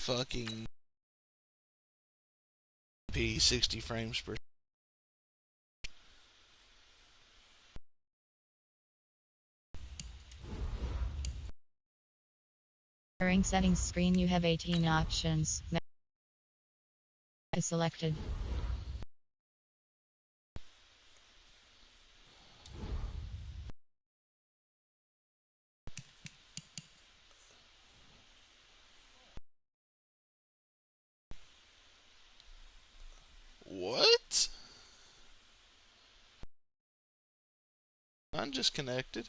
fucking P 60 frames per. During settings screen you have 18 options. Is selected. What? I'm just connected.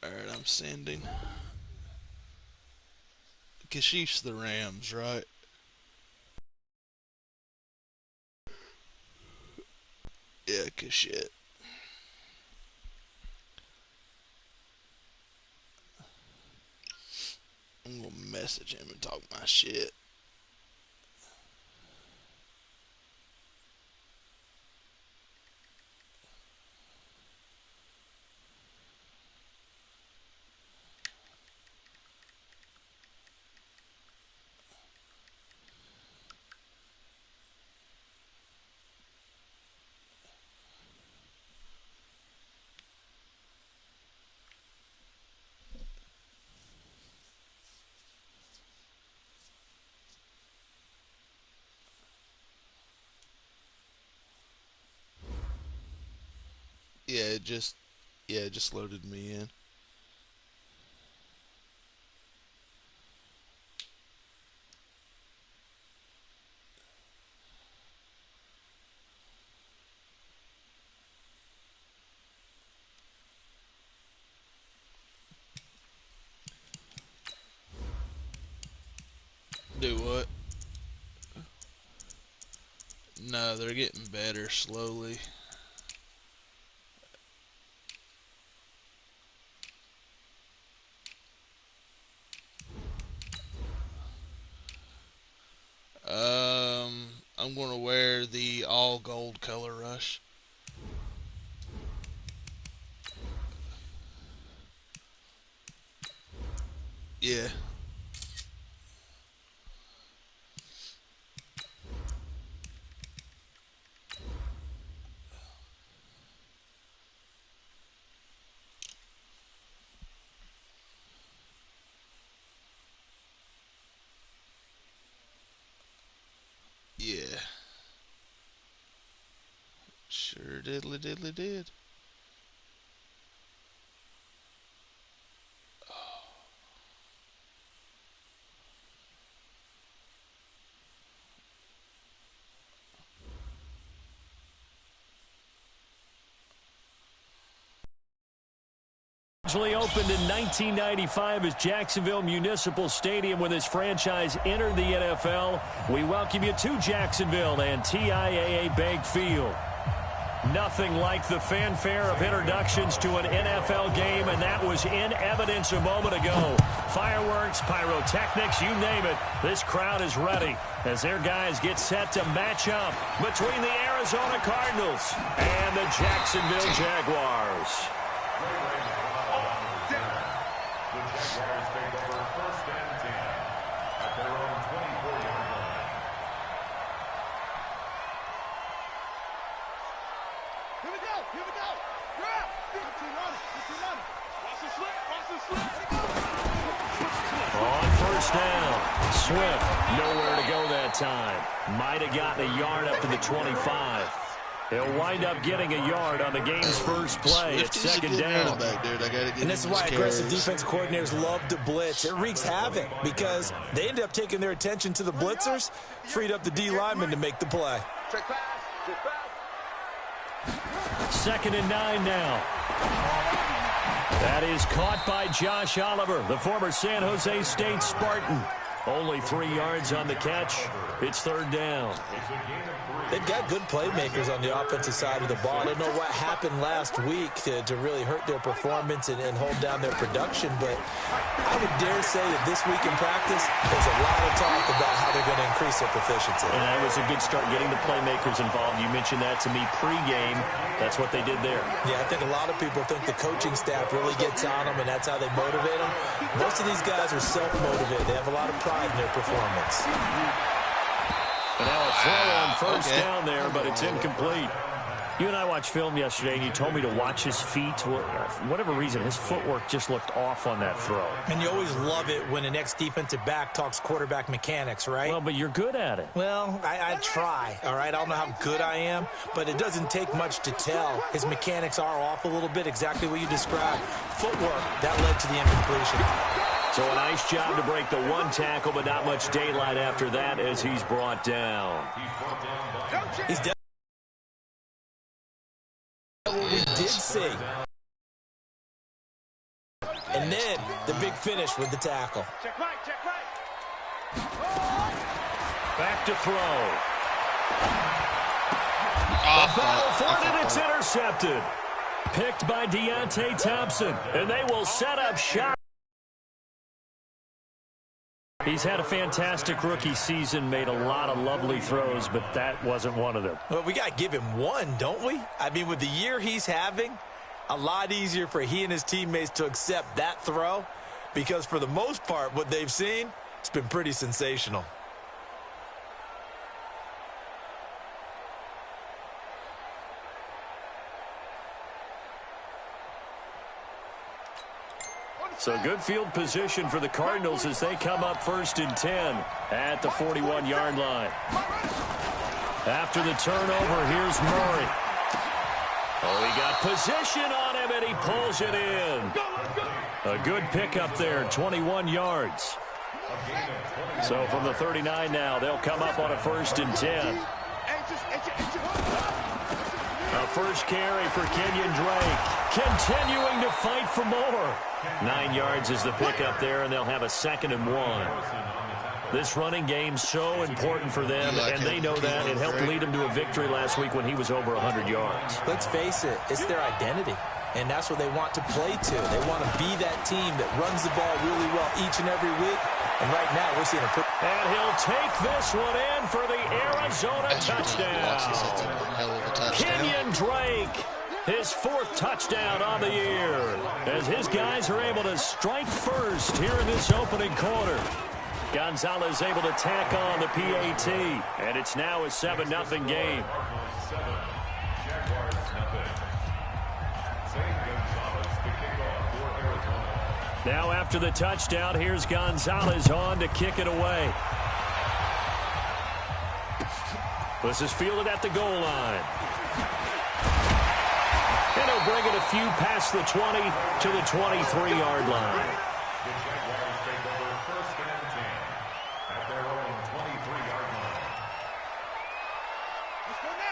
Alright, I'm sending. Kashif's the Rams, right? Yeah, cause shit. I'm gonna message him and talk my shit. It just loaded me in. Do what? No, they're getting better slowly. I'm gonna wear the all gold color rush. Yeah. Yeah. Sure diddly diddly did. Originally opened in 1995 as Jacksonville Municipal Stadium when this franchise entered the NFL. We welcome you to Jacksonville and TIAA Bank Field. Nothing like the fanfare of introductions to an NFL game, and that was in evidence a moment ago. Fireworks, pyrotechnics, you name it. This crowd is ready as their guys get set to match up between the Arizona Cardinals and the Jacksonville Jaguars. On first down, Swift, nowhere to go that time. Might have gotten a yard up to the 25. He'll wind up getting a yard on the game's first play at second down. And this is why aggressive defensive coordinators love to blitz. It wreaks havoc because they end up taking their attention to the blitzers, freed up the D lineman to make the play. Second and 9 now. That is caught by Josh Oliver, the former San Jose State Spartan. Only 3 yards on the catch. It's third down. They've got good playmakers on the offensive side of the ball. I don't know what happened last week to really hurt their performance and hold down their production, but I would dare say that this week in practice, there's a lot of talk about how they're going to increase their proficiency. And that was a good start, getting the playmakers involved. You mentioned that to me pregame. That's what they did there. Yeah, I think a lot of people think the coaching staff really gets on them, and that's how they motivate them. Most of these guys are self-motivated. They have a lot of pride in their performance. And now a throw on first down there, but it's incomplete. You and I watched film yesterday, and you told me to watch his feet. For whatever reason, his footwork just looked off on that throw. And you always love it when an ex-defensive back talks quarterback mechanics, right? Well, but you're good at it. Well, I try, all right? I don't know how good I am, but it doesn't take much to tell. His mechanics are off a little bit, exactly what you described. Footwork, that led to the incompletion. So a nice job to break the one tackle, but not much daylight after that as he's brought down. He's dead. We did see. And then the big finish with the tackle. Back to throw. The battle for it, and it's intercepted. Picked by Deontay Thompson, and they will set up shot. He's had a fantastic rookie season, made a lot of lovely throws, but that wasn't one of them. Well, we got to give him one, don't we? I mean, with the year he's having, a lot easier for he and his teammates to accept that throw because for the most part, what they've seen, it's been pretty sensational. So good field position for the Cardinals as they come up 1st and 10 at the 41-yard line. After the turnover, here's Murray. Oh, he got position on him, and he pulls it in. A good pickup there, 21 yards. So from the 39 now, they'll come up on a 1st and 10. A first carry for Kenyon Drake. Continuing to fight for more. 9 yards is the pickup there, and they'll have a 2nd and 1. This running game so important for them, and they know that. It helped lead them to a victory last week when he was over 100 yards. Let's face it, it's their identity, and that's what they want to play to. They want to be that team that runs the ball really well each and every week, and right now we're seeing a pretty... And he'll take this one in for the Arizona touchdown. Kenyon Drake, his 4th touchdown on the year, as his guys are able to strike first here in this opening quarter. Gonzalez able to tack on the PAT, and it's now a 7-0 game. Now after the touchdown, here's Gonzalez on to kick it away. This is fielded at the goal line. And he'll bring it a few past the 20 to the 23-yard line.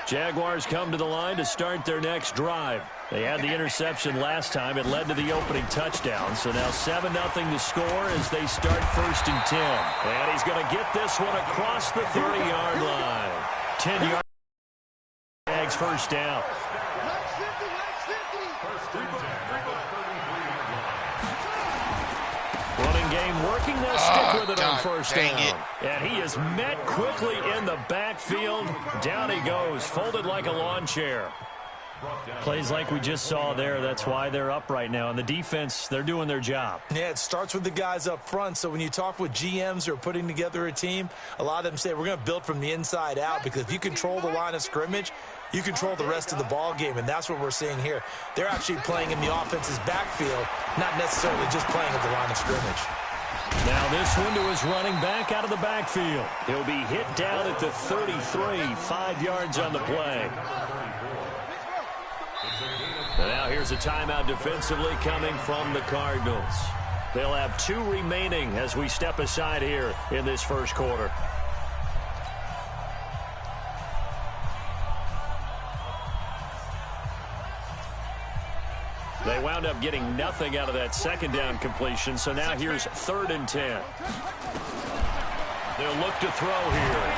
Jaguars come to the line to start their next drive. They had the interception last time. It led to the opening touchdown. So now 7-0 to score as they start 1st and 10. And he's going to get this one across the 30-yard line. 10 yards. Jags first down. Running game working. They'll stick with it on first down. And he is met quickly in the backfield. Down he goes, folded like a lawn chair. Plays like we just saw there. That's why they're up right now. And the defense, they're doing their job. Yeah, it starts with the guys up front. So when you talk with GMs who are putting together a team, a lot of them say we're going to build from the inside out, because if you control the line of scrimmage, you control the rest of the ball game, and that's what we're seeing here. They're actually playing in the offense's backfield, not necessarily just playing at the line of scrimmage. Now this window is running back out of the backfield. He'll be hit down at the 33, 5 yards on the play. And now here's a timeout defensively coming from the Cardinals. They'll have 2 remaining as we step aside here in this first quarter. They wound up getting nothing out of that 2nd down completion, so now here's 3rd and 10. They'll look to throw here.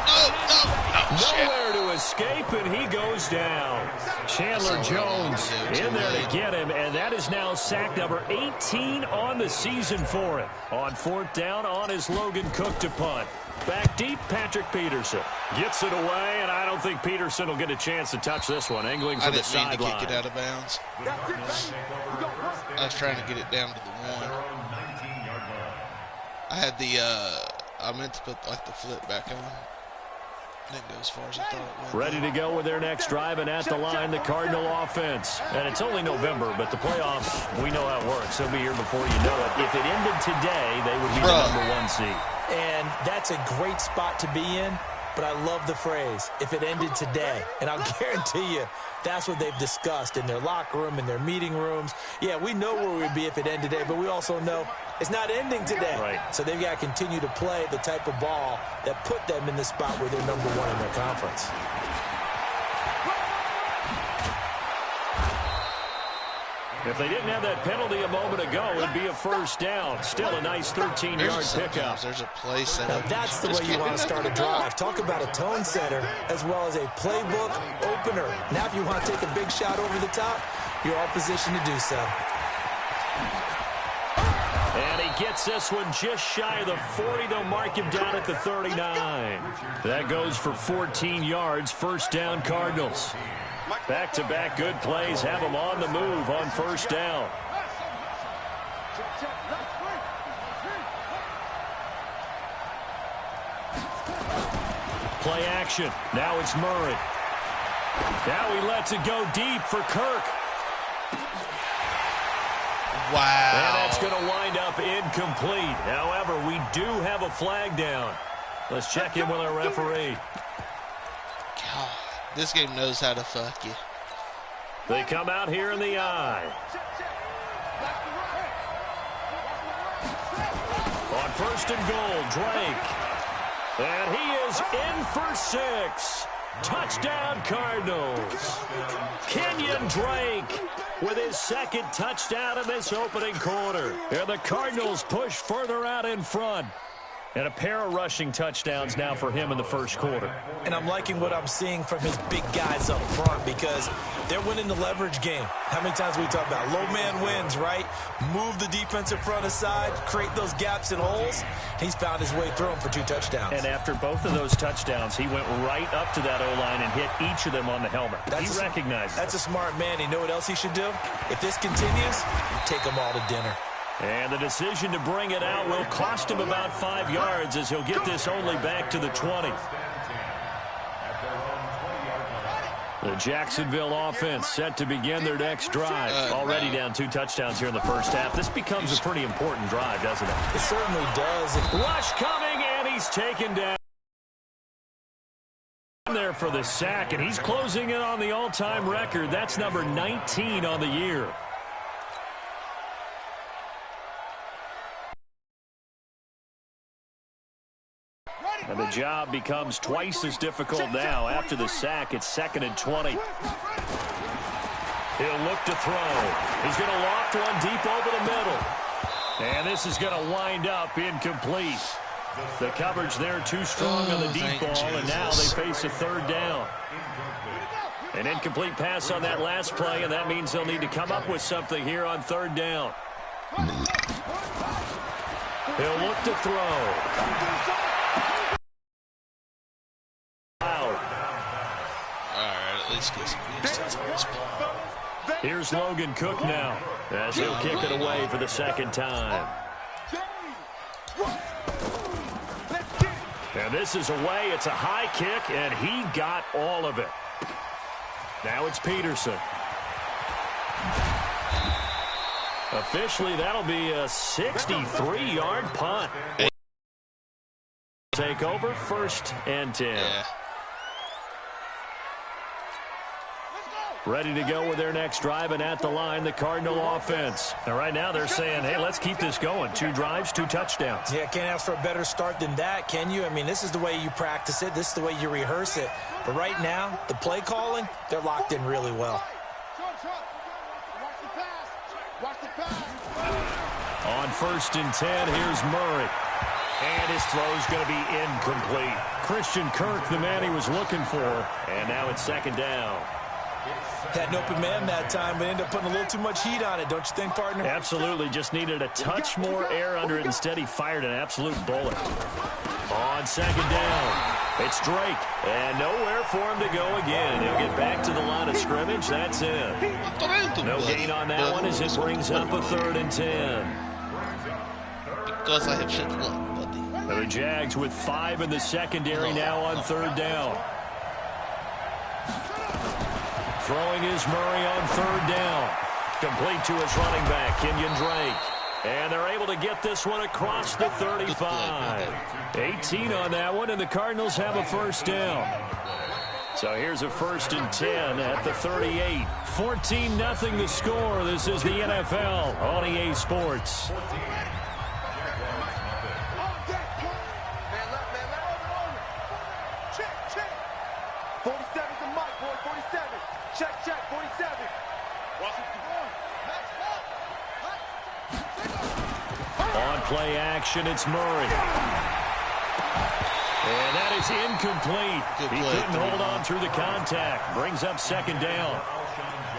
No, Nowhere to escape, and he goes down. Chandler Jones in there to get him, and that is now sack number 18 on the season for him. On 4th down on his Logan Cook to punt. Back deep, Patrick Peterson gets it away, and I don't think Peterson will get a chance to touch this one. Angling for the sideline. I didn't mean to kick it out of bounds. I was trying to get it down to the 1. I had the, I meant to put like the flip back on. Didn't go as far as I thought it would. Ready to go with their next drive, and at the line, the Cardinal offense. And it's only November, but the playoffs, we know how it works. They'll be here before you know it. If it ended today, they would be the #1 seed. And that's a great spot to be in, but I love the phrase, if it ended today. And I'll guarantee you, that's what they've discussed in their locker room, in their meeting rooms. Yeah, we know where we'd be if it ended today, but we also know it's not ending today. Right. So they've got to continue to play the type of ball that put them in the spot where they're #1 in their conference. If they didn't have that penalty a moment ago, it'd be a first down. Still a nice 13-yard pickup. There's a play set Now up. that's the way you want to start a drive. Talk about a tone setter as well as a playbook opener. Now if you want to take a big shot over the top, you're all positioned to do so. And he gets this one just shy of the 40. They'll mark him down at the 39. That goes for 14 yards. First down, Cardinals. Back-to-back good plays have them on the move on first down. Play action. Now it's Murray. Now he lets it go deep for Kirk. Wow. And that's going to wind up incomplete. However, we do have a flag down. Let's check in with our referee. God, this game knows how to fuck you. They come out here in the eye. On 1st and goal, Drake. And he is in for 6. Touchdown, Cardinals. Kenyon Drake with his 2nd touchdown in this opening quarter. And the Cardinals push further out in front. And a pair of rushing touchdowns now for him in the first quarter. And I'm liking what I'm seeing from his big guys up front because they're winning the leverage game. How many times we talk about low man wins, right? Move the defensive front aside, create those gaps and holes. He's found his way through them for 2 touchdowns. And after both of those touchdowns, he went right up to that O-line and hit each of them on the helmet. He recognizes That's a smart man. You know what else he should do? If this continues, take them all to dinner. And the decision to bring it out will cost him about 5 yards as he'll get this only back to the 20. The Jacksonville offense set to begin their next drive. Already down 2 touchdowns here in the first half. This becomes a pretty important drive, doesn't it? It certainly does. Rush coming, and he's taken down there for the sack, and he's closing in on the all-time record. That's number 19 on the year. And the job becomes twice as difficult now. After the sack, it's 2nd and 20. He'll look to throw. He's going to loft one deep over the middle. And this is going to wind up incomplete. The coverage there too strong on the deep ball, and now they face a 3rd down. An incomplete pass on that last play, and that means they'll need to come up with something here on 3rd down. He'll look to throw. Here's Logan Cook now as he'll kick it away for the 2nd time. And this is away. It's a high kick, and he got all of it. Now it's Peterson. Officially, that'll be a 63-yard punt. Take over 1st and 10. Yeah. Ready to go with their next drive, and at the line, the Cardinal offense. And right now they're saying, hey, let's keep this going. 2 drives, 2 touchdowns. Yeah, can't ask for a better start than that, can you? I mean, this is the way you practice it. This is the way you rehearse it. But right now, the play calling, they're locked in really well. On 1st and 10, here's Murray. And his throw's going to be incomplete. Christian Kirk, the man he was looking for. And now it's second down. Had an open man that time, but ended up putting a little too much heat on it, don't you think, partner? Absolutely. Just needed a touch more air under it. Instead, he fired an absolute bullet. On second down, it's Drake. And nowhere for him to go again. He'll get back to the line of scrimmage. That's it. No gain on that one as it brings up a 3rd and 10. Because I have shit luck, buddy. The Jags with 5 in the secondary now on 3rd down. Throwing is Murray on 3rd down. Complete to his running back, Kenyon Drake. And they're able to get this one across the 35. 18 on that one, and the Cardinals have a 1st down. So here's a 1st and 10 at the 38. 14-0 the score. This is the NFL on EA Sports. On play action, it's Murray. And that is incomplete. He couldn't hold on through the contact. Brings up 2nd down.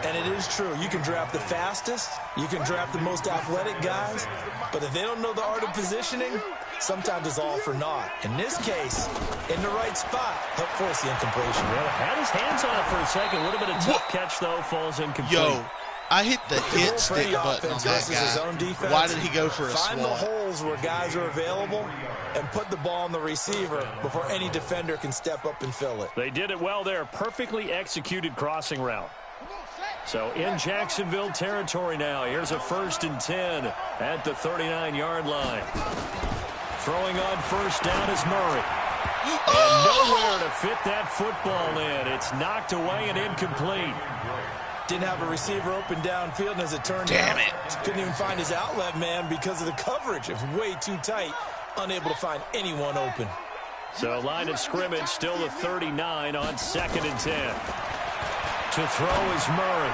And it is true. You can draft the fastest. You can draft the most athletic guys. But if they don't know the art of positioning, sometimes it's all for naught. In this case, in the right spot, help force the incompletion. Well, had his hands on it for a second. A little bit of tough catch, though. Falls incomplete. Yo, I hit the hit stick button on that his own guy. defense. Why did he go for a Find swat? the holes where guys are available and put the ball on the receiver before any defender can step up and fill it. They did it well there. Perfectly executed crossing route. So in Jacksonville territory now. Here's a 1st and 10 at the 39-yard line. Throwing on 1st down is Murray. And nowhere to fit that football in. It's knocked away and incomplete. Didn't have a receiver open downfield, and as it turned out, couldn't even find his outlet man because of the coverage. It was way too tight, unable to find anyone open. So line of scrimmage still the 39 on 2nd and 10. To throw is Murray.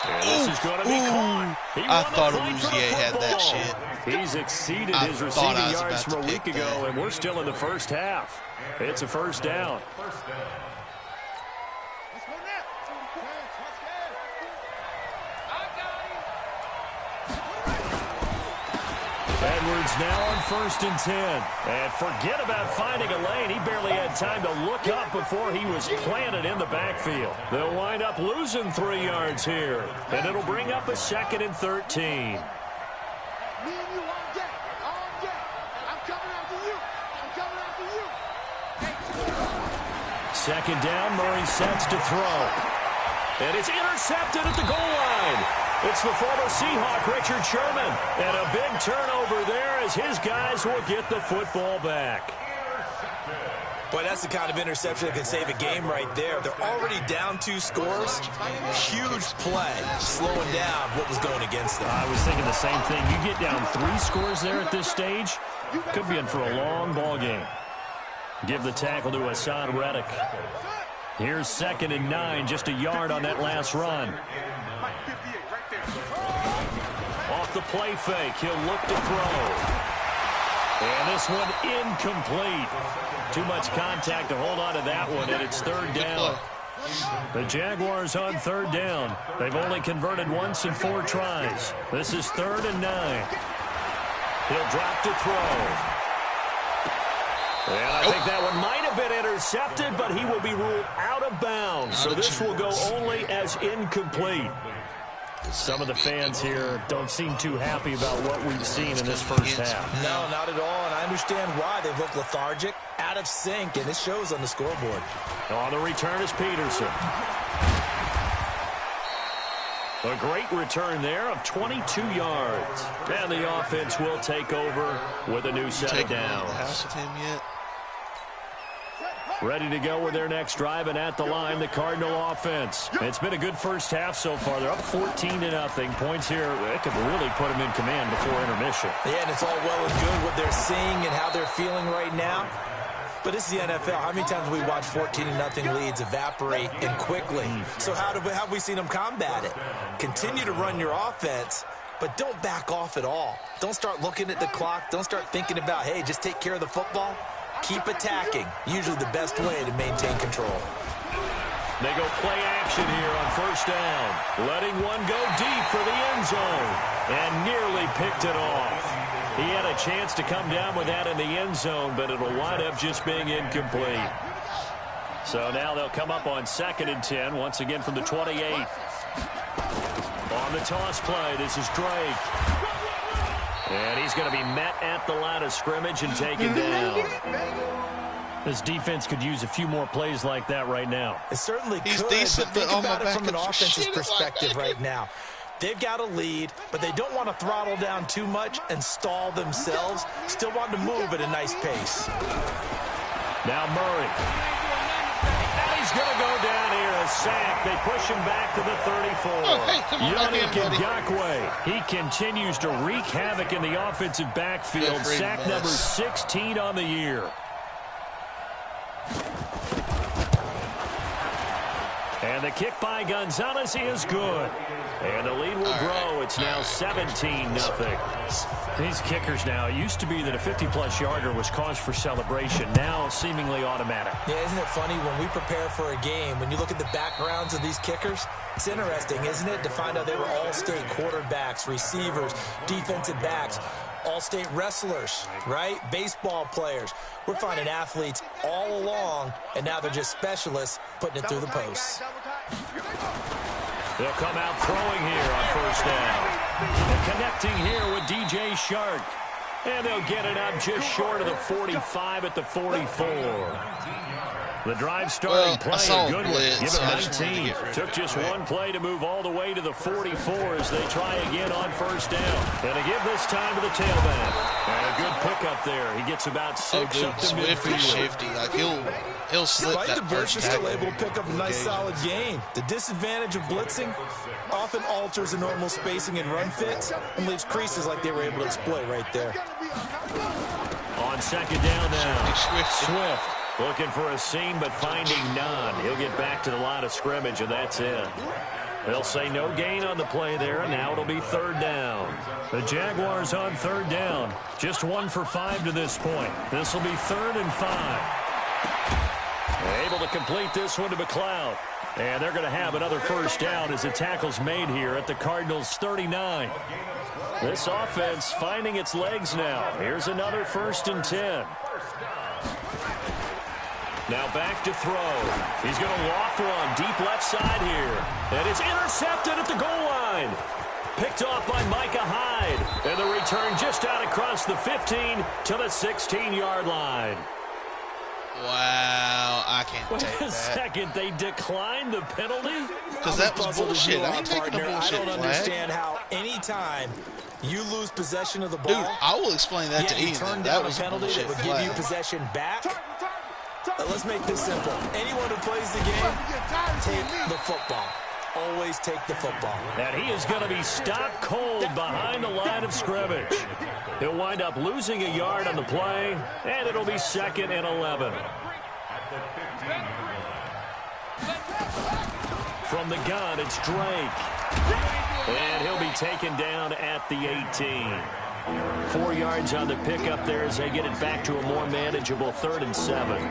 And this is going to be caught. I thought Rouzier had that shit. He's exceeded his receiving yards from a week ago, and we're still in the 1st half. It's a 1st down. Edwards now on 1st and 10. And forget about finding a lane. He barely had time to look up before he was planted in the backfield. They'll wind up losing 3 yards here. And it'll bring up a 2nd and 13. 2nd down, Murray sets to throw. And it's intercepted at the goal line. It's the former Seahawk, Richard Sherman. And a big turnover there as his guys will get the football back. Boy, that's the kind of interception that can save a game right there. They're already down 2 scores. Huge play, slowing down what was going against them. I was thinking the same thing. You get down 3 scores there at this stage, could be in for a long ball game. Give the tackle to Hassan Reddick. Here's 2nd and 9, just a yard on that last run. Off the play fake, he'll look to throw. And this one incomplete. Too much contact to hold on to that one, and it's 3rd down. The Jaguars on 3rd down. They've only converted once in 4 tries. This is 3rd and 9. He'll drop to throw. And I think that one might have been intercepted, but he will be ruled out of bounds. So this will go only as incomplete. Some of the fans here don't seem too happy about what we've seen in this first half. No, not at all, and I understand why. They look lethargic, out of sync, and it shows on the scoreboard. On the return is Peterson. A great return there of 22 yards. And the offense will take over with a new set of downs. Ready to go with their next drive, and at the line, the Cardinal offense. It's been a good first half so far. They're up 14-0. Points here, it could really put them in command before intermission. Yeah, and it's all well and good what they're seeing and how they're feeling right now. But this is the NFL. How many times have we watched 14-0 leads evaporate and quickly? So how have we seen them combat it? Continue to run your offense but don't back off at all. Don't start looking at the clock. Don't start thinking about, hey, just take care of the football. Keep attacking. Usually the best way to maintain control. They go play action here on first down. Letting one go deep for the end zone. And nearly picked it off. He had a chance to come down with that in the end zone, but it'll wind up just being incomplete. So now they'll come up on 2nd and 10, once again from the 28. On the toss play, this is Drake. And he's going to be met at the line of scrimmage and taken down. This defense could use a few more plays like that right now. It certainly He's could, decent, but think but about it from an offensive offensive perspective right now. They've got a lead, but they don't want to throttle down too much and stall themselves. Still want to move at a nice pace. Now Murray. And he's going to go down here, a sack. They push him back to the 34. Oh, hey, come on back in, buddy. Ngakoue. He continues to wreak havoc in the offensive backfield. Sack number 16 on the year. And the kick by Gonzalez is good. And the lead will grow. It's now 17-0. These kickers now, it used to be that a 50-plus yarder was cause for celebration. Now seemingly automatic. Yeah, isn't it funny when we prepare for a game, when you look at the backgrounds of these kickers, it's interesting, isn't it, to find out they were all-state quarterbacks, receivers, defensive backs, all-state wrestlers, right? Baseball players. We're finding athletes all along, and now they're just specialists putting it through the posts. They'll come out throwing here on first down. And connecting here with DJ Shark. And they'll get it up just short of the 45 at the 44. The drive starting play, a good one. Give it 19. Took just one play to move all the way to the 44 as they try again on first down. And to give this time to the tailback. And a good pickup there. He gets about 6 up to midfield. Shifty. Like he'll slip Despite that the blitz, first you're still tackle. able to pick up a nice solid gain. The disadvantage of blitzing often alters the normal spacing and run fits and leaves creases like they were able to exploit right there. On second down now, Swift looking for a seam but finding none. He'll get back to the line of scrimmage, and that's it. They'll say no gain on the play there, and now it'll be third down. The Jaguars on third down. Just 1 for 5 to this point. This will be 3rd and 5. Able to complete this one to McLeod. And they're going to have another first down as the tackle's made here at the Cardinals' 39. This offense finding its legs now. Here's another 1st and 10. Now back to throw. He's going to loft one deep left side here. And it's intercepted at the goal line. Picked off by Micah Hyde. And the return just out across the 15 to the 16-yard line. Wow, I can't take Wait a that. second, they declined the penalty? Because that was bullshit. I ain't taking a bullshit I don't flag. understand how anytime you lose possession of the ball, Dude, I will explain that to you Ian. turn That down was a penalty bullshit that would give you flag. possession back. Let's make this simple. Anyone who plays the game, take the football. Always take the football. And he is going to be stopped cold behind the line of scrimmage. He'll wind up losing a yard on the play, and it'll be 2nd and 11. From the gun, it's Drake. And he'll be taken down at the 18. 4 yards on the pickup there as they get it back to a more manageable 3rd and 7.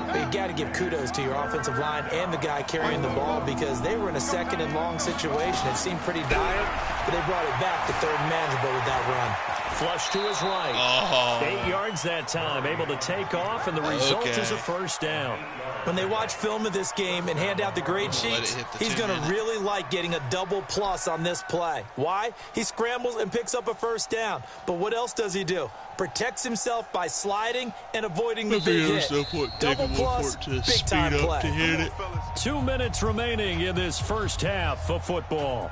But you got to give kudos to your offensive line and the guy carrying the ball because they were in a 2nd and long situation. It seemed pretty dire, but they brought it back to 3rd and manageable with that run. Flush to his right. Oh. 8 yards that time, able to take off, and the result is a first down. When they watch film of this game and hand out the grade sheets, he's going to really like getting a double plus on this play. Why? He scrambles and picks up a first down. But what else does he do? Protects himself by sliding and avoiding the big hit. Double plus, big time play. 2 minutes remaining in this first half of football.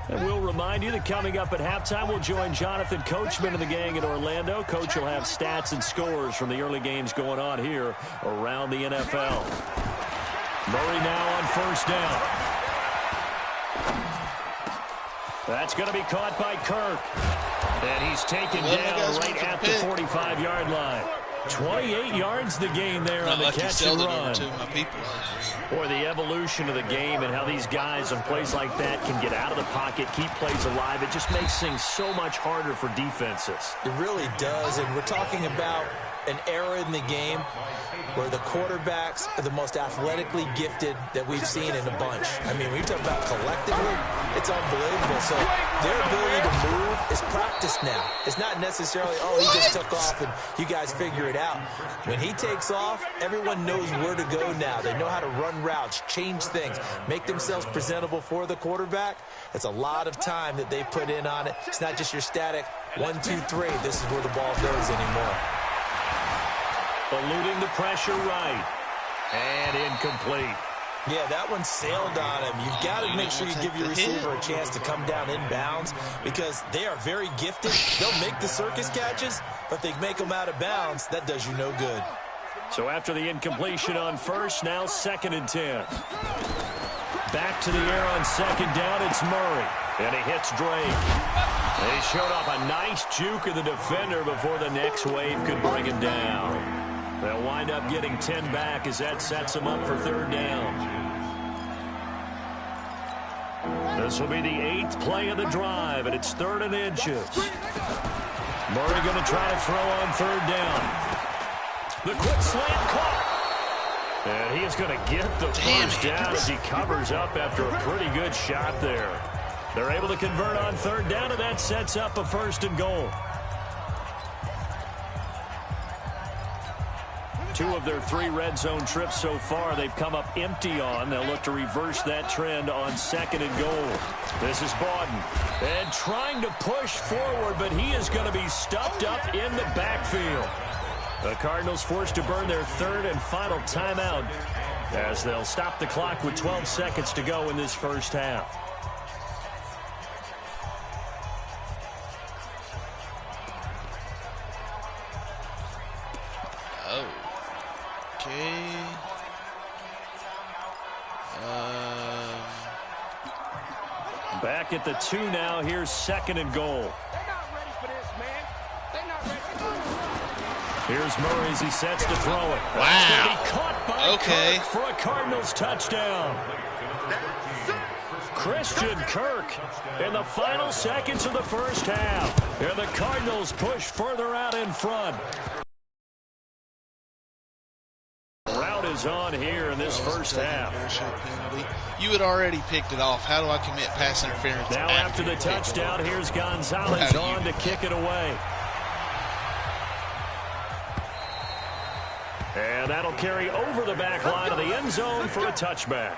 And we'll remind you that coming up at halftime, we'll join Jonathan Coachman and the gang in Orlando. Coach will have stats and scores from the early games going on here around the NFL. Murray now on first down. That's going to be caught by Kirk. And he's taken down right at the 45-yard line. 28 yards the gain there on the catch and run. To my people. Or the evolution of the game and how these guys on plays like that can get out of the pocket, keep plays alive. It just makes things so much harder for defenses. It really does, and we're talking about an era in the game where the quarterbacks are the most athletically gifted that we've seen in a bunch. I mean, when you talk about collectively, it's unbelievable. So their ability to move is practiced now. It's not necessarily, oh, he just took off and you guys figure it out. When he takes off, everyone knows where to go now. They know how to run routes, change things, make themselves presentable for the quarterback. It's a lot of time that they put in on it. It's not just your static 1, 2, 3. This is where the ball goes anymore. Eluding the pressure right. And incomplete. Yeah, that one sailed on him. You've got to make sure you give your receiver a chance to come down inbounds because they are very gifted. They'll make the circus catches, but they make them out of bounds. That does you no good. So after the incompletion on first, now 2nd and 10. Back to the air on 2nd down, it's Murray. And he hits Drake. They showed off a nice juke of the defender before the next wave could bring him down. They'll wind up getting 10 back as that sets them up for 3rd down. This will be the 8th play of the drive, and it's 3rd and inches. Murray going to try to throw on 3rd down. The quick slant caught. And he is going to get the first down as he covers up after a pretty good shot there. They're able to convert on 3rd down, and that sets up a 1st and goal. 2 of their 3 red zone trips so far they've come up empty on. They'll look to reverse that trend on 2nd and goal. This is Bawden. And trying to push forward, but he is going to be stuffed up in the backfield. The Cardinals forced to burn their 3rd and final timeout as they'll stop the clock with 12 seconds to go in this first half. Okay. Back at the 2 now. Here's 2nd and goal. Here's Murray as he sets to throw it. Wow. That's going to be caught by Okay. Kirk for a Cardinals touchdown. Christian Kirk in the final seconds of the first half. And the Cardinals push further out in front. Route is on here in this first half. You had already picked it off. How do I commit pass interference? Now after the touchdown, here's Gonzalez on to kick it away. And that'll carry over the back line of the end zone for a touchback.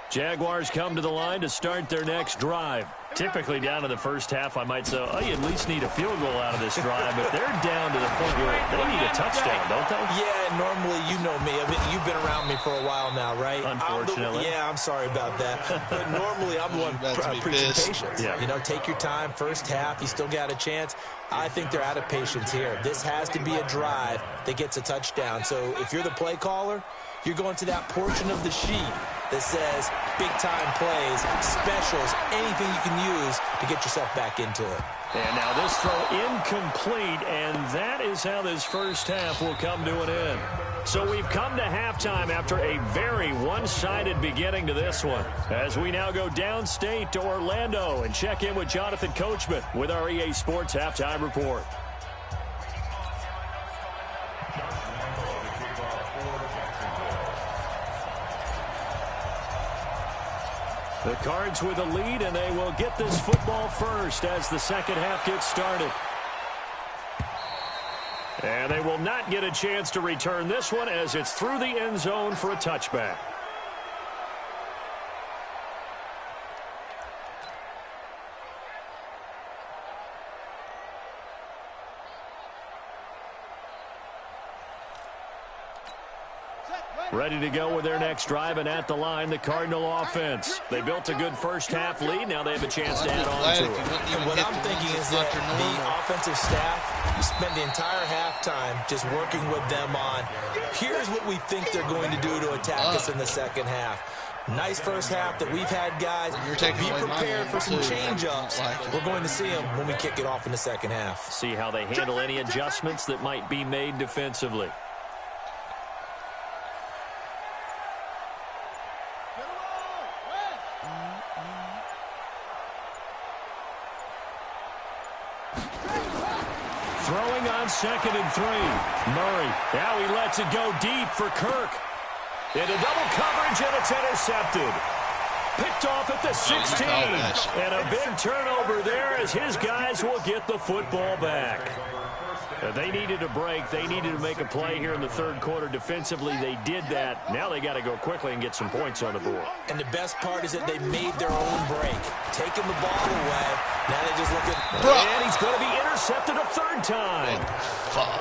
Jaguars come to the line to start their next drive. Typically down to the first half, I might say, oh, you at least need a field goal out of this drive, but they're down to the point where they need a touchdown, don't they? Yeah, normally, you know me. I mean, you've been around me for a while now, right? Unfortunately. I'm sorry about that. But normally, I'm the one preaching patience. Yeah. You know, take your time. First half, you still got a chance. I think they're out of patience here. This has to be a drive that gets a touchdown. So if you're the play caller, you're going to that portion of the sheet that says big-time plays, specials, anything you can use to get yourself back into it. And now this throw incomplete, and that is how this first half will come to an end. So we've come to halftime after a very one-sided beginning to this one. As we now go downstate to Orlando and check in with Jonathan Coachman with our EA Sports Halftime Report. The Cards with a lead, and they will get this football first as the second half gets started. And they will not get a chance to return this one as it's through the end zone for a touchback. Ready to go with their next drive, and at the line, the Cardinal offense. They built a good first half lead. Now they have a chance to add on to it. And what I'm thinking is that the offensive staff spent the entire halftime just working with them on, here's what we think they're going to do to attack us in the second half. Nice first half that we've had, guys. You're taking Be away my prepared one, for some too. change-ups. Like We're going to see them when we kick it off in the second half. See how they handle any adjustments that might be made defensively. Throwing on 2nd and 3. Murray. Now he lets it go deep for Kirk. Into double coverage, and it's intercepted. Picked off at the 16. And a big turnover there as his guys will get the football back. They needed a break. They needed to make a play here in the third quarter. Defensively, they did that. Now they got to go quickly and get some points on the board. And the best part is that they made their own break. Taking the ball away. Now they just look at... And he's going to be intercepted a third time.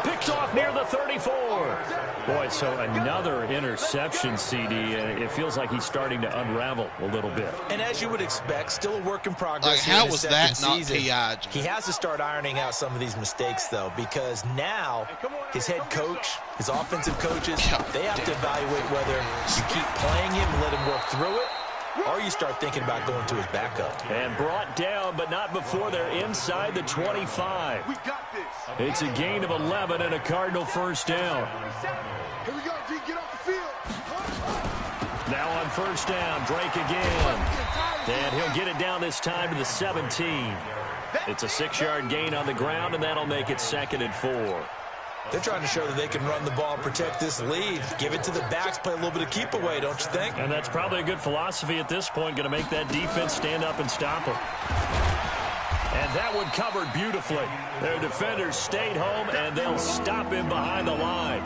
Picked off near the 34. Boy, so another interception, CD, and it feels like he's starting to unravel a little bit. And as you would expect, still a work in progress. Like, how was that not T.I.? He has to start ironing out some of these mistakes, though, because now his head coach, his offensive coaches, they have to evaluate whether you keep playing him and let him work through it, or you start thinking about going to his backup. And brought down, but not before they're inside the 25. It's a gain of 11 and a Cardinal first down. Here we go, G, get off the field. Now on first down, Drake again. And he'll get it down this time to the 17. It's a 6-yard gain on the ground, and that'll make it 2nd and 4. They're trying to show that they can run the ball and protect this lead. Give it to the backs, play a little bit of keep away, don't you think? And that's probably a good philosophy at this point, going to make that defense stand up and stop them. And that one covered beautifully. Their defenders stayed home, and they'll stop him behind the line.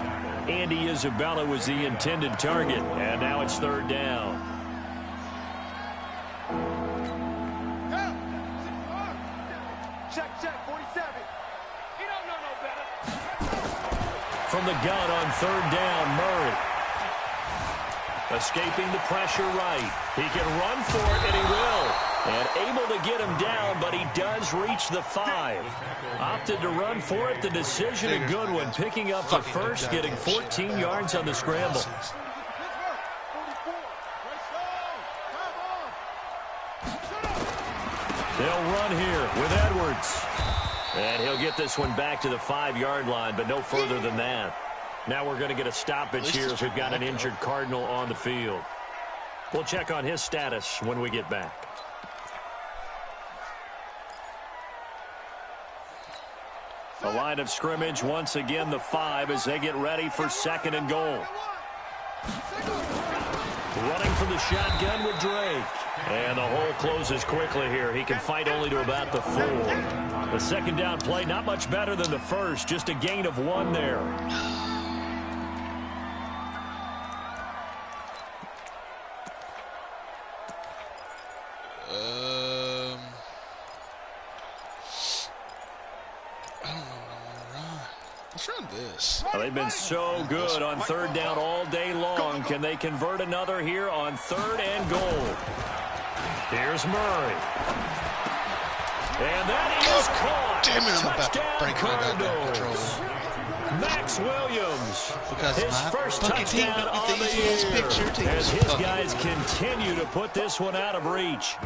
Andy Isabella was the intended target, and now it's third down. Check, 47. He don't know no better. From the gun on third down, Murray. Escaping the pressure right. He can run for it, and he will. And able to get him down, but he does reach the 5. Opted to run for it. The decision a good one. Picking up the first, getting 14 yards on the scramble. They'll run here with Edwards. And he'll get this one back to the 5-yard line, but no further than that. Now we're going to get a stoppage here as we've got an injured Cardinal on the field. We'll check on his status when we get back. The line of scrimmage, once again, the 5 as they get ready for 2nd and goal. Running from the shotgun with Drake. And the hole closes quickly here. He can fight only to about the 4. The second down play, not much better than the first. Just a gain of 1 there. Let's run this. Well, they've been so good on third down all day long. Can they convert another here on 3rd and goal? Here's Murray. And that is caught. Damn it, I'm about to break my goddamn Cardinals. Max Williams. Because his my first fucking team touchdown don't get on the the easiest year. picture. As his guys continue to put this one out of reach.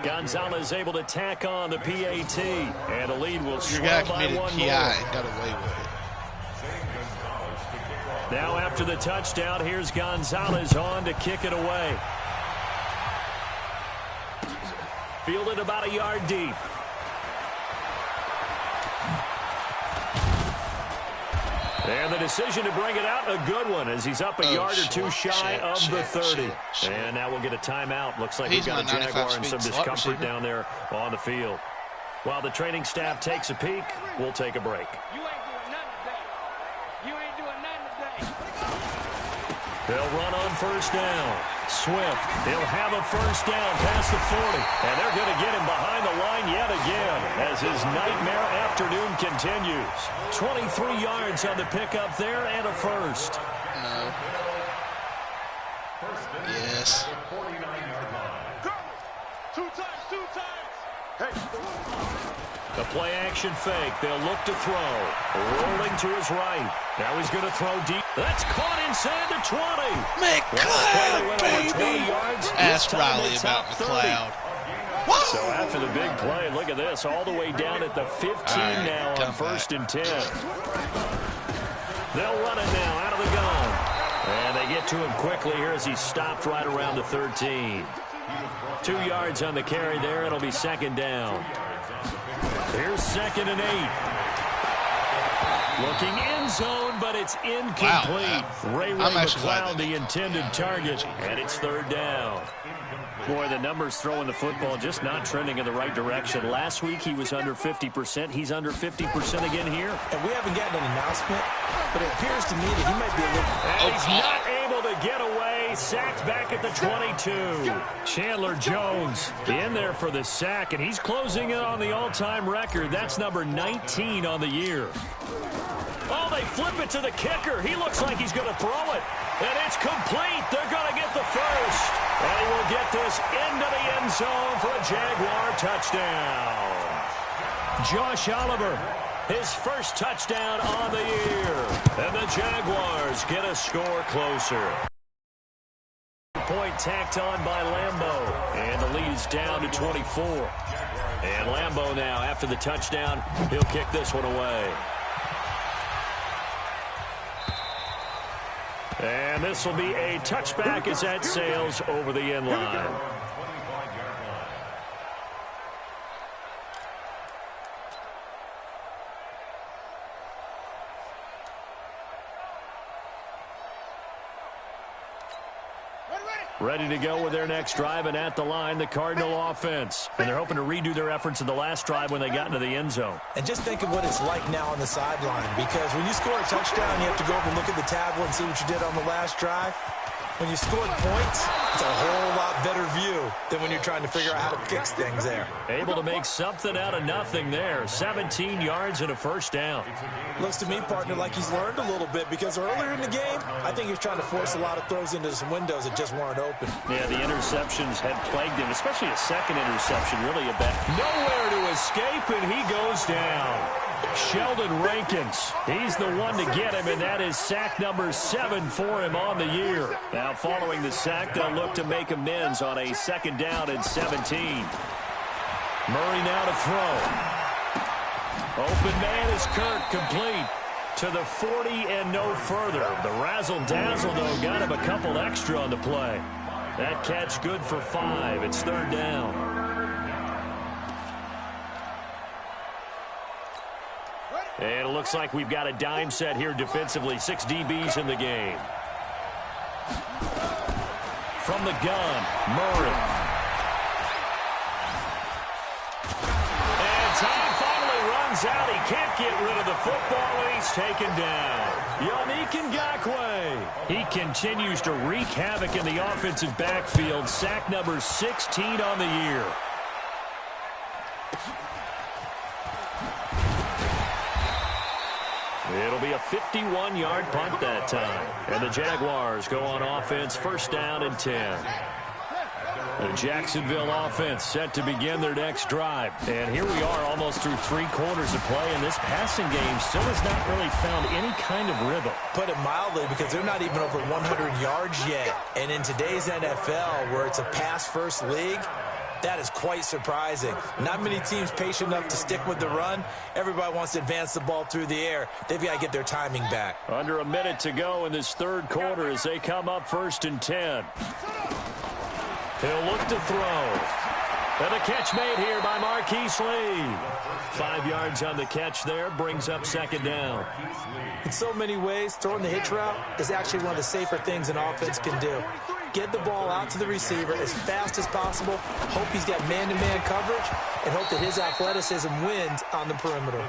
Gonzalez able to tack on the PAT. And a lead will Your swell guy by committed 1 PI more. and got away with it. Now after the touchdown, here's Gonzalez on to kick it away. Fielded about a yard deep. And the decision to bring it out, a good one, as he's up a yard or two shy of the 30. And now we'll get a timeout. Looks like we've got a Jaguar and some discomfort down there on the field. While the training staff takes a peek, we'll take a break. You ain't doing nothing today. You ain't doing nothing today. They'll run on first down. Swift, he'll have a first down past the 40. And they're going to get him behind the line yet again as his nightmare afternoon continues. 23 yards on the pickup there and a first. No. Yes. Two times. Hey. The play-action fake. They'll look to throw. Rolling to his right. Now he's going to throw deep. That's caught inside the 20. McLeod, baby! Yards. Ask Riley about McLeod. So after the big play, look at this. All the way down at the 15 now on 1st and 10. They'll run it now out of the gun. And they get to him quickly here as he stopped right around the 13. 2 yards on the carry there. It'll be 2nd down. Here's 2nd and 8. Looking end zone, but it's incomplete. Wow. Ray McLeod, the intended target, and it's 3rd down. Boy, the numbers throwing the football just not trending in the right direction. Last week he was under 50%. He's under 50% again here. And we haven't gotten an announcement, but it appears to me that he might be a little... And he's not able to get away. Sacked back at the 22. Chandler Jones in there for the sack, and he's closing in on the all-time record. That's number 19 on the year. Oh, they flip it to the kicker. He looks like he's going to throw it. And it's complete. They're going to get the first. And he will get this into the end zone for a Jaguar touchdown. Josh Oliver, his first touchdown on the year. And the Jaguars get a score closer. Point tacked on by Lambeau. And the lead is down to 24. And Lambeau now, after the touchdown, he'll kick this one away. And this will be a touchback as that sails over the end line. Ready to go with their next drive, and at the line, the Cardinal offense. And they're hoping to redo their efforts in the last drive when they got into the end zone. And just think of what it's like now on the sideline, because when you score a touchdown, you have to go over and look at the tablet and see what you did on the last drive. When you scored points, it's a whole lot better view than when you're trying to figure out how to fix things there. Able to make something out of nothing there. 17 yards and a first down. Looks to me, partner, like he's learned a little bit, because earlier in the game, I think he was trying to force a lot of throws into some windows that just weren't open. Yeah, the interceptions had plagued him, especially a second interception, really a bad. Nowhere to escape, and he goes down. Sheldon Rankins, he's the one to get him, and that is sack number 7 for him on the year. Now, following the sack, they'll look to make amends on a 2nd down and 17. Murray now to throw. Open man is Kirk, complete to the 40 and no further. The razzle-dazzle, though, got him a couple extra on the play. That catch good for 5. It's 3rd down. And it looks like we've got a dime set here defensively. 6 DBs in the game. From the gun, Murray. And time finally runs out. He can't get rid of the football, and he's taken down. Yannick Ngakoue. He continues to wreak havoc in the offensive backfield. Sack number 16 on the year. It'll be a 51-yard punt that time. And the Jaguars go on offense, 1st down and 10. The Jacksonville offense set to begin their next drive. And here we are almost through 3 quarters of play, and this passing game still has not really found any kind of rhythm. Put it mildly, because they're not even over 100 yards yet. And in today's NFL, where it's a pass-first league, that is quite surprising. Not many teams patient enough to stick with the run. Everybody wants to advance the ball through the air. They've got to get their timing back. Under a minute to go in this 3rd quarter as they come up 1st and 10. He'll look to throw. And a catch made here by Marquise Lee. 5 yards on the catch there, brings up 2nd down. In so many ways, throwing the hitch route is actually one of the safer things an offense can do. Get the ball out to the receiver as fast as possible, hope he's got man-to-man coverage, and hope that his athleticism wins on the perimeter.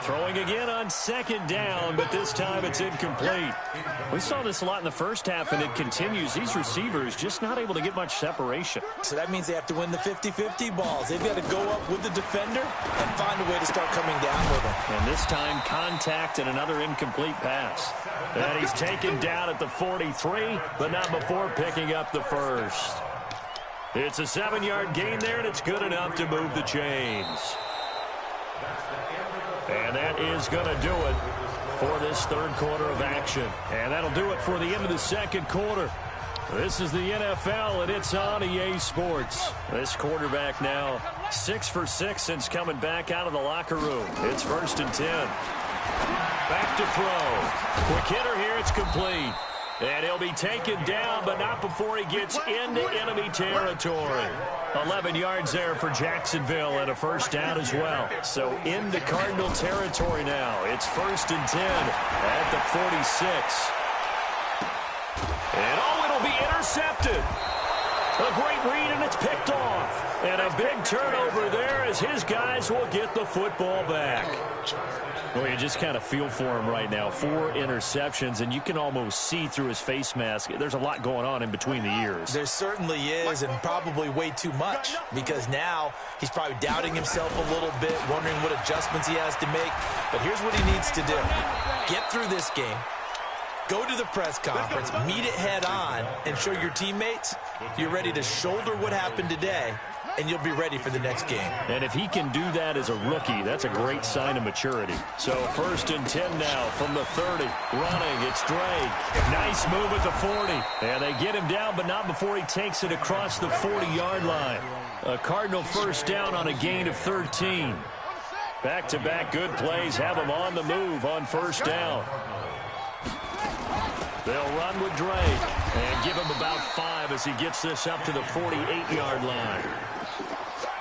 Throwing again on 2nd down, but this time it's incomplete. We saw this a lot in the first half, and it continues. These receivers just not able to get much separation. So that means they have to win the 50-50 balls. They've got to go up with the defender and find a way to start coming down with him. And this time, contact and another incomplete pass. And he's taken down at the 43, but not before picking up the first. It's a 7-yard gain there, and it's good enough to move the chains. And that is going to do it for this third quarter of action. And that'll do it for the end of the second quarter. This is the NFL, and it's on EA Sports. This quarterback now 6 for 6 since coming back out of the locker room. It's 1st and 10. Back to throw. Quick hitter here. It's complete. And he'll be taken down, but not before he gets into enemy territory. 11 yards there for Jacksonville and a first down as well. So into Cardinal territory now. It's 1st and 10 at the 46. And it'll be intercepted. A great read, and it's picked off. And a big turnover there as his guys will get the football back. Well, you just kind of feel for him right now. 4 interceptions, and you can almost see through his face mask. There's a lot going on in between the ears. There certainly is, and probably way too much, because now he's probably doubting himself a little bit, wondering what adjustments he has to make. But here's what he needs to do. Get through this game. Go to the press conference, meet it head on, and show your teammates you're ready to shoulder what happened today, and you'll be ready for the next game. And if he can do that as a rookie, that's a great sign of maturity. So 1st and 10 now from the 30. Running, it's Drake. Nice move at the 40. And they get him down, but not before he takes it across the 40-yard line. A Cardinal first down on a gain of 13. Back-to-back good plays have him on the move on first down. They'll run with Drake and give him about 5 as he gets this up to the 48-yard line.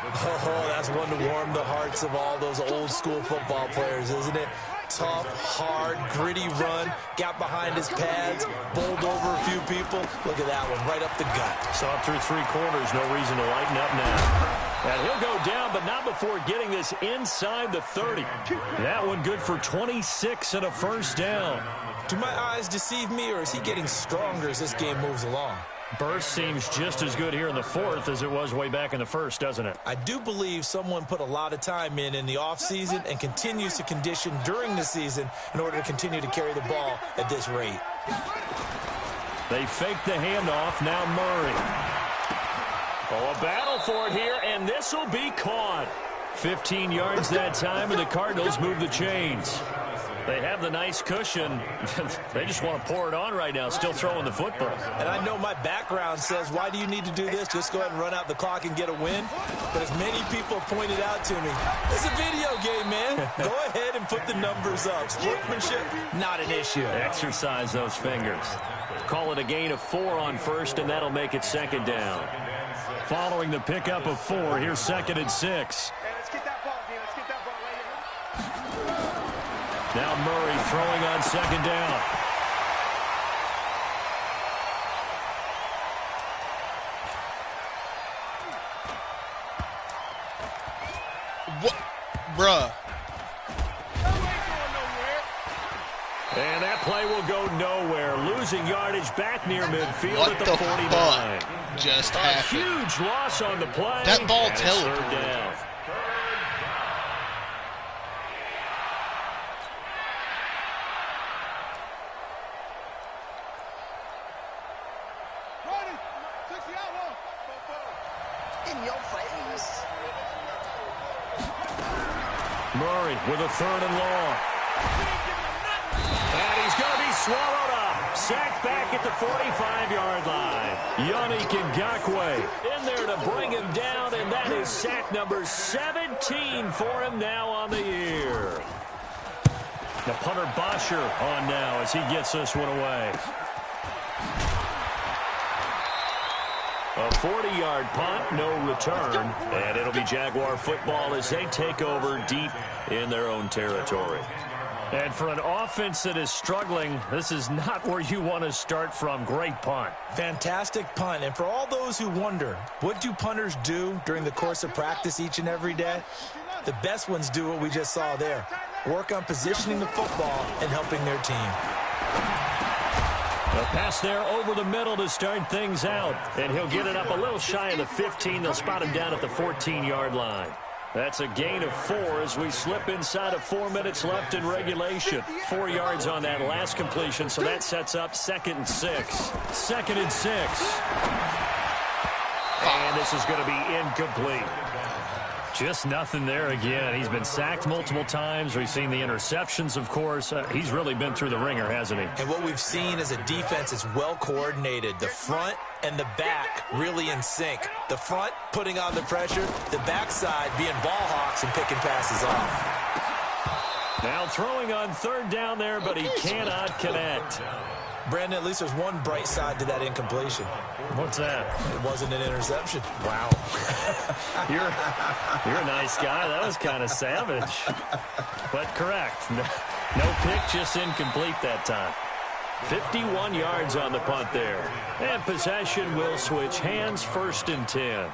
Oh, that's one to warm the hearts of all those old-school football players, isn't it? Tough, hard, gritty run, got behind his pads, bowled over a few people. Look at that one, right up the gut. Saw it through 3 quarters, no reason to lighten up now. And he'll go down, but not before getting this inside the 30. That one good for 26 and a first down. Do my eyes deceive me, or is he getting stronger as this game moves along? Burst seems just as good here in the 4th as it was way back in the 1st, doesn't it? I do believe someone put a lot of time in the offseason and continues to condition during the season in order to continue to carry the ball at this rate. They fake the handoff. Now Murray. Oh, a battle for it here, and this will be caught. 15 yards that time, and the Cardinals move the chains. They have the nice cushion. They just want to pour it on right now, still throwing the football. And I know my background says, why do you need to do this? Just go ahead and run out the clock and get a win. But as many people pointed out to me, it's a video game, man. Go ahead and put the numbers up. Sportsmanship, not an issue. Exercise those fingers. Call it a gain of 4 on first, and that'll make it 2nd down. Following the pickup of 4, here's 2nd and 6. Now Murray throwing on 2nd down. What? Bruh. And that play will go nowhere. Losing yardage back near midfield What at the the 49. fuck just happened? A huge loss on the play. That ball and it's teleported. 3rd down. Murray with a 3rd and long. And he's going to be swallowed up. Sacked back at the 45-yard line. Yannick Ngakoue in there to bring him down, and that is sack number 17 for him now on the year. The punter Bosher on now as he gets this one away. A 40-yard punt, no return, and it'll be Jaguar football as they take over deep in their own territory. And for an offense that is struggling, this is not where you want to start from. Great punt. Fantastic punt. And for all those who wonder, what do punters do during the course of practice each and every day? The best ones do what we just saw there. Work on positioning the football and helping their team. A pass there over the middle to start things out. And he'll get it up a little shy of the 15. They'll spot him down at the 14-yard line. That's a gain of 4 as we slip inside of 4 minutes left in regulation. 4 yards on that last completion, so that sets up 2nd and 6. 2nd and 6. And this is going to be incomplete. Just nothing there again. He's been sacked multiple times. We've seen the interceptions, of course. He's really been through the ringer, hasn't he? And what we've seen is a defense is well coordinated. The front and the back really in sync. The front putting on the pressure, the backside being ball hawks and picking passes off. Now throwing on third down there, but he cannot connect. Brandon, at least there's one bright side to that incompletion. What's that? It wasn't an interception. Wow. You're a nice guy. That was kind of savage. But correct. No pick, just incomplete that time. 51 yards on the punt there. And possession will switch hands, 1st and 10.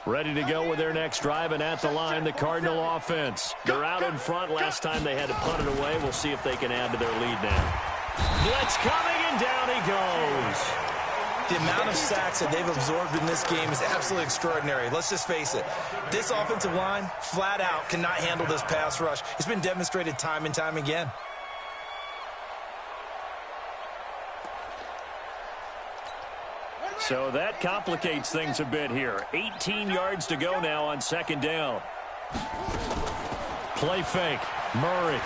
Ready to go with their next drive, and at the line, the Cardinal offense. They're out in front. Last time they had to punt it away. We'll see if they can add to their lead now. Blitz coming, and down he goes. The amount of sacks that they've absorbed in this game is absolutely extraordinary. Let's just face it. This offensive line, flat out, cannot handle this pass rush. It's been demonstrated time and time again. So that complicates things a bit here. 18 yards to go now on 2nd down. Play fake. Murray.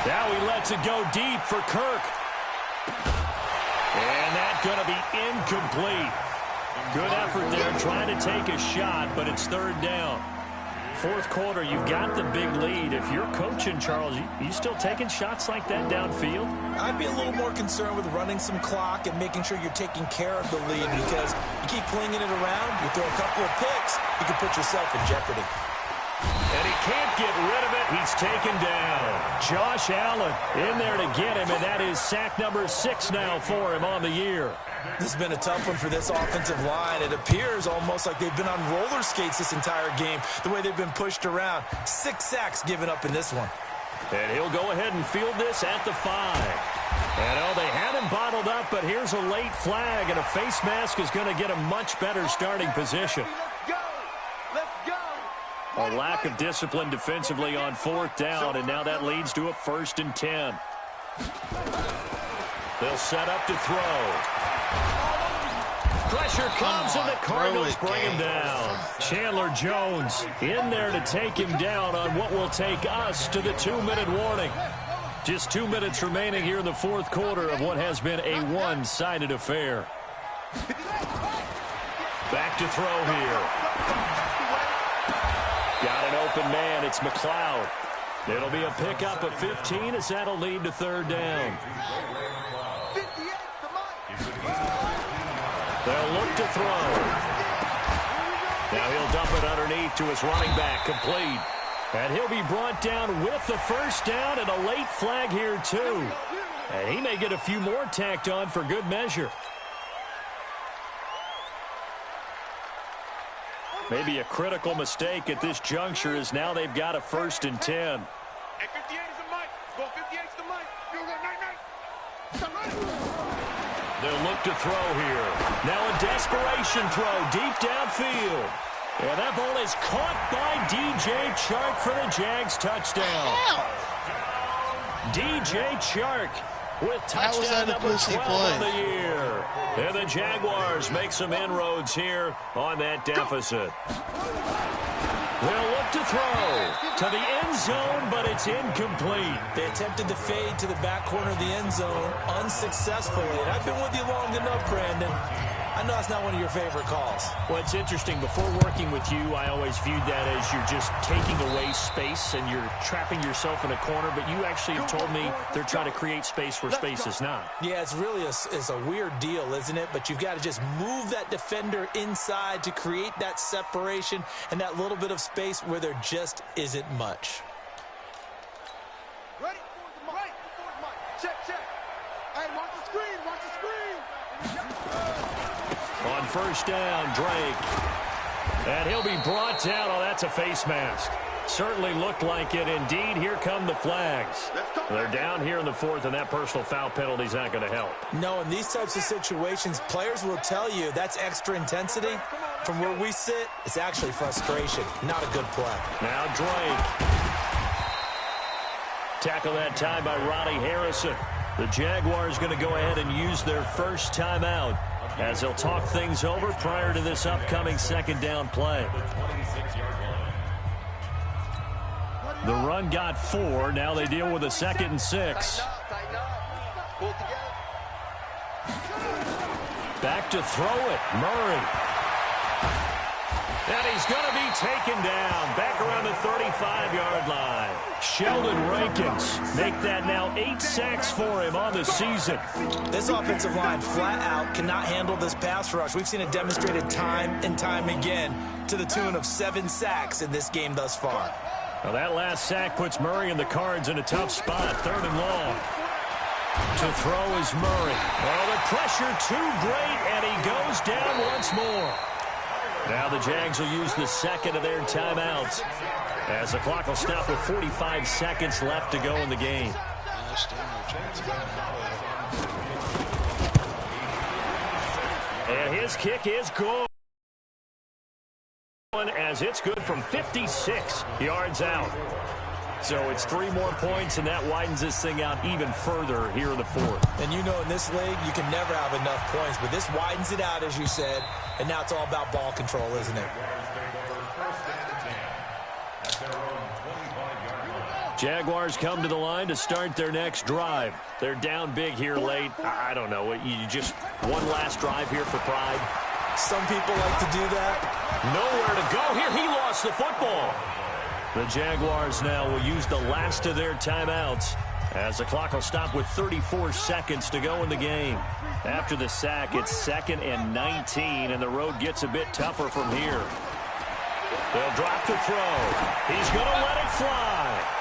Now he lets it go deep for Kirk. And that's going to be incomplete. Good effort there trying to take a shot, but it's 3rd down. 4th quarter, you've got the big lead. If you're coaching, Charles, you still taking shots like that downfield? I'd be a little more concerned with running some clock and making sure you're taking care of the lead, because you keep flinging it around, you throw a couple of picks, you can put yourself in jeopardy. And he can't get rid of it. He's taken down. Josh Allen in there to get him, and that is sack number 6 now for him on the year. This has been a tough one for this offensive line. It appears almost like they've been on roller skates this entire game, the way they've been pushed around. 6 sacks given up in this one. And he'll go ahead and field this at the 5. And, oh, they had him bottled up, but here's a late flag, and a face mask is going to get a much better starting position. A lack of discipline defensively on 4th down, and now that leads to a 1st and 10. They'll set up to throw. Pressure comes, and the Cardinals bring him down. Chandler Jones in there to take him down on what will take us to the 2-minute warning. Just 2 minutes remaining here in the 4th quarter of what has been a one-sided affair. Back to throw here. Got an open man. It's McLeod. It'll be a pickup of 15 as that'll lead to 3rd down. They'll look to throw. Now he'll dump it underneath to his running back, complete. And he'll be brought down with the 1st down, and a late flag here too. And he may get a few more tacked on for good measure. Maybe a critical mistake at this juncture, as now they've got a 1st and 10. They'll look to throw here. Now a desperation throw deep downfield. And that ball is caught by DJ Chark for the Jags touchdown. DJ Chark with touchdown number 12 of the year. And the Jaguars make some inroads here on that deficit. They'll look to throw to the end zone, but it's incomplete. They attempted to fade to the back corner of the end zone unsuccessfully. And I've been with you long enough, Brandon. I know that's not one of your favorite calls. Well, it's interesting. Before working with you, I always viewed that as you're just taking away space and you're trapping yourself in a corner. But you actually have told me they're trying to create space where space is not. Yeah, it's really it's a weird deal, isn't it? But you've got to just move that defender inside to create that separation and that little bit of space where there just isn't much. Ready? Right. Check. Hey, watch the screen. On 1st down, Drake. And he'll be brought down. Oh, that's a face mask. Certainly looked like it. Indeed, here come the flags. They're down here in the fourth, and that personal foul penalty is not going to help. No, in these types of situations, players will tell you that's extra intensity. From where we sit, it's actually frustration. Not a good play. Now Drake. Tackle that time by Ronnie Harrison. The Jaguars going to go ahead and use their first timeout as they'll talk things over prior to this upcoming second down play. The run got 4. Now they deal with a 2nd and 6. Back to throw it. Murray. And he's going to be taken down back around the 35-yard line. Sheldon Rankins make that now 8 sacks for him on the season. This offensive line flat out cannot handle this pass rush. We've seen it demonstrated time and time again to the tune of 7 sacks in this game thus far. Well, that last sack puts Murray and the Cards in a tough spot. 3rd and long. To throw is Murray. Well, the pressure too great, and he goes down once more. Now the Jags will use the second of their timeouts as the clock will stop with 45 seconds left to go in the game. And his kick is good, as it's good from 56 yards out. So it's 3 more points, and that widens this thing out even further here in the fourth. And you know in this league, you can never have enough points, but this widens it out, as you said, and now it's all about ball control, isn't it? Jaguars come to the line to start their next drive. They're down big here late. I don't know. You just one last drive here for pride. Some people like to do that. Nowhere to go here. He lost the football. The Jaguars now will use the last of their timeouts as the clock will stop with 34 seconds to go in the game. After the sack, it's 2nd and 19, and the road gets a bit tougher from here. They'll drop the throw. He's going to let it fly.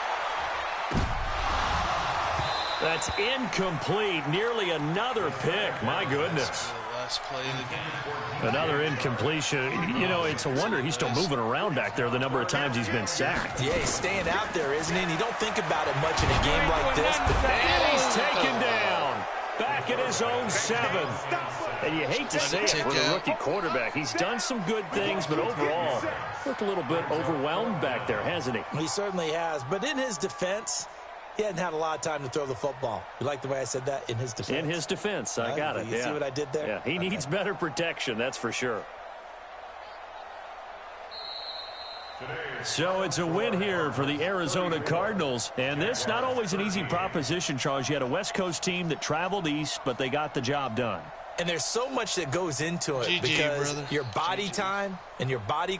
That's incomplete. Nearly another pick. My goodness. Last play of the game. Another incompletion. You know, it's a wonder he's still moving around back there the number of times he's been sacked. Yeah, he's staying out there, isn't he? And you don't think about it much in a game like this. But and he's taken down. Back at his own 7. And you hate to say it with a rookie quarterback. He's done some good things, but overall, looked a little bit overwhelmed back there, hasn't he? He certainly has. But in his defense, he hadn't had a lot of time to throw the football. You like the way I said that? In his defense. In his defense. I got it. You see what I did there? Yeah, he needs better protection, that's for sure. So it's a win here for the Arizona Cardinals. And this, not always an easy proposition, Charles. You had a West Coast team that traveled east, but they got the job done. And there's so much that goes into it GG, because brother. your body time and your body